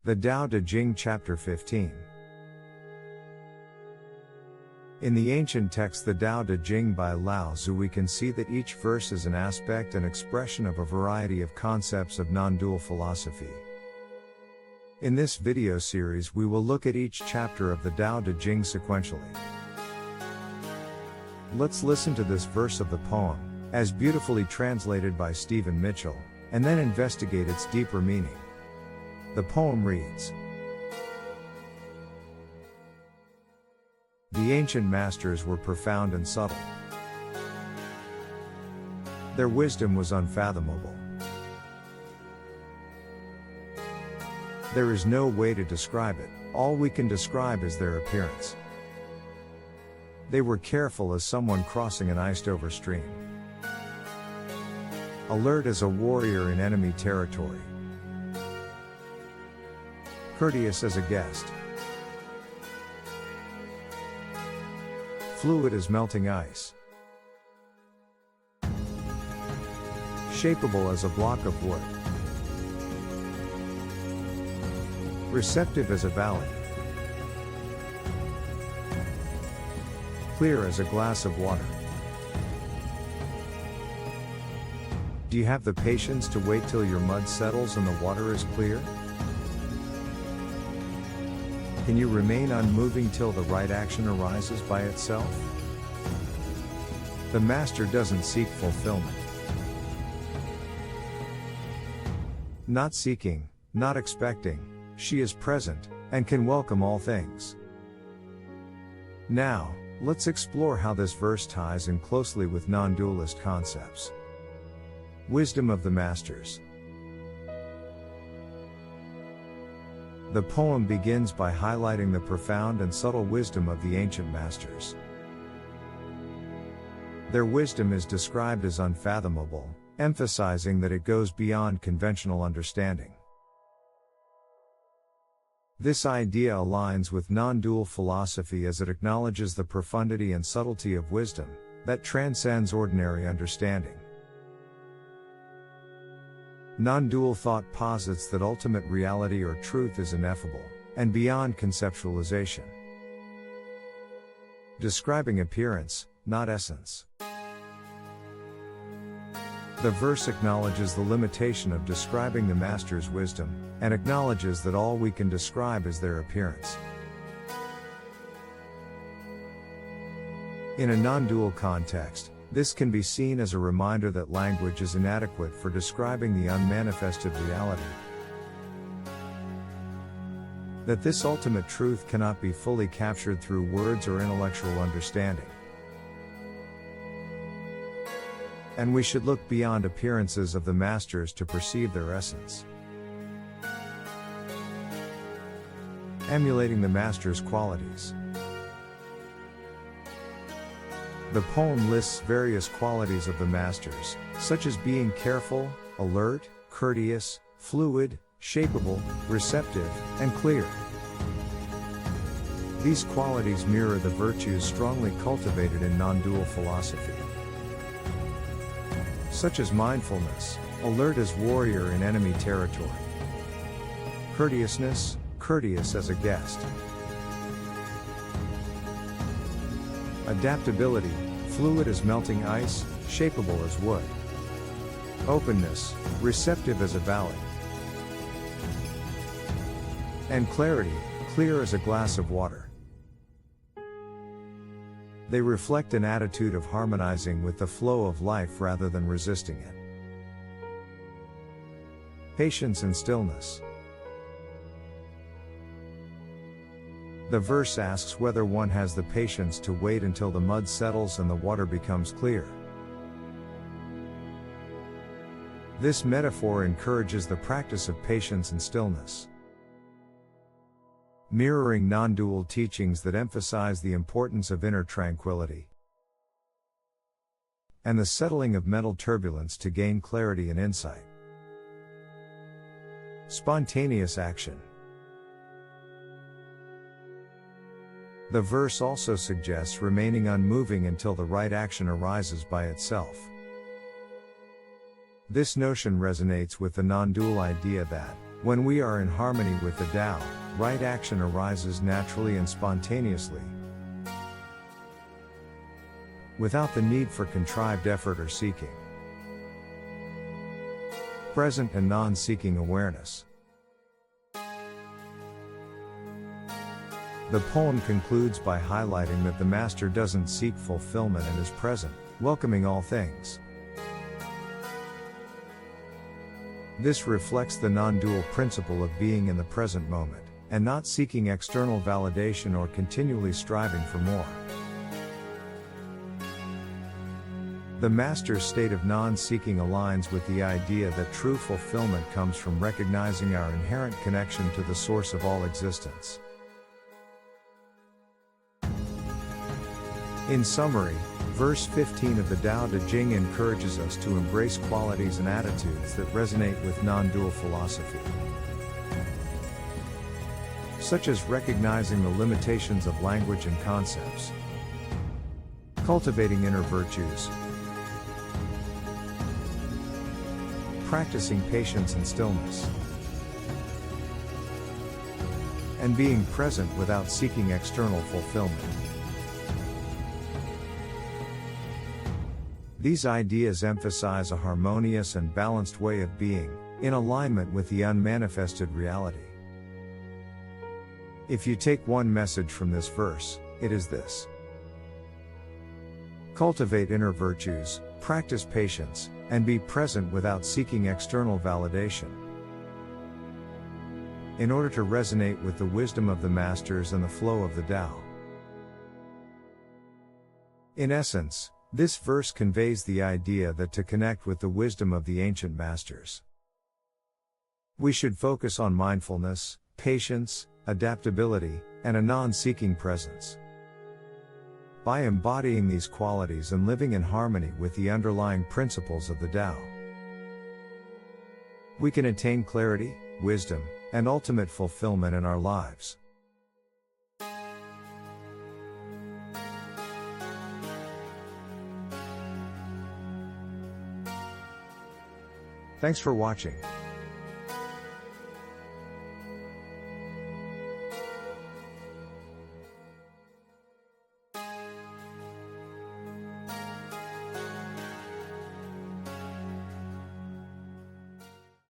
The Tao Te Ching Chapter 15. In the ancient text the Tao Te Ching by Lao Tzu we can see that each verse is an aspect and expression of a variety of concepts of non-dual philosophy. In this video series we will look at each chapter of the Tao Te Ching sequentially. Let's listen to this verse of the poem, as beautifully translated by Stephen Mitchell, and then investigate its deeper meaning. The poem reads: The ancient masters were profound and subtle. Their wisdom was unfathomable. There is no way to describe it, all we can describe is their appearance. They were careful as someone crossing an iced-over stream. Alert as a warrior in enemy territory. Courteous as a guest. Fluid as melting ice. Shapeable as a block of wood. Receptive as a valley. Clear as a glass of water. Do you have the patience to wait till your mud settles and the water is clear? Can you remain unmoving till the right action arises by itself? The master doesn't seek fulfillment. Not seeking, not expecting, she is present, and can welcome all things. Now, let's explore how this verse ties in closely with non-dualist concepts. Wisdom of the Masters. The poem begins by highlighting the profound and subtle wisdom of the ancient masters. Their wisdom is described as unfathomable, emphasizing that it goes beyond conventional understanding. This idea aligns with non-dual philosophy as it acknowledges the profundity and subtlety of wisdom that transcends ordinary understanding. Non-dual thought posits that ultimate reality or truth is ineffable, and beyond conceptualization. Describing appearance, not essence. The verse acknowledges the limitation of describing the master's wisdom, and acknowledges that all we can describe is their appearance. In a non-dual context, this can be seen as a reminder that language is inadequate for describing the unmanifested reality. That this ultimate truth cannot be fully captured through words or intellectual understanding. And we should look beyond appearances of the masters to perceive their essence. Emulating the master's qualities. The poem lists various qualities of the masters, such as being careful, alert, courteous, fluid, shapeable, receptive, and clear. These qualities mirror the virtues strongly cultivated in non-dual philosophy, such as mindfulness, alert as warrior in enemy territory. Courteousness, courteous as a guest. Adaptability, fluid as melting ice, shapeable as wood. Openness, receptive as a valley. And clarity, clear as a glass of water. They reflect an attitude of harmonizing with the flow of life rather than resisting it. Patience and stillness. The verse asks whether one has the patience to wait until the mud settles and the water becomes clear. This metaphor encourages the practice of patience and stillness, mirroring non-dual teachings that emphasize the importance of inner tranquility and the settling of mental turbulence to gain clarity and insight. Spontaneous action. The verse also suggests remaining unmoving until the right action arises by itself. This notion resonates with the non-dual idea that, When we are in harmony with the Tao, right action arises naturally and spontaneously, without the need for contrived effort or seeking. Present and non-seeking awareness. The poem concludes by highlighting that the master doesn't seek fulfillment and is present, welcoming all things. This reflects the non-dual principle of being in the present moment, and not seeking external validation or continually striving for more. The master's state of non-seeking aligns with the idea that true fulfillment comes from recognizing our inherent connection to the source of all existence. In summary, verse 15 of the Tao Te Ching encourages us to embrace qualities and attitudes that resonate with non-dual philosophy, such as recognizing the limitations of language and concepts, cultivating inner virtues, practicing patience and stillness, and being present without seeking external fulfillment. These ideas emphasize a harmonious and balanced way of being, in alignment with the unmanifested reality. If you take one message from this verse, it is this: cultivate inner virtues, practice patience, and be present without seeking external validation, in order to resonate with the wisdom of the masters and the flow of the Tao. In essence, this verse conveys the idea that to connect with the wisdom of the ancient masters, we should focus on mindfulness, patience, adaptability, and a non-seeking presence. By embodying these qualities and living in harmony with the underlying principles of the Tao, we can attain clarity, wisdom, and ultimate fulfillment in our lives. Thanks for watching.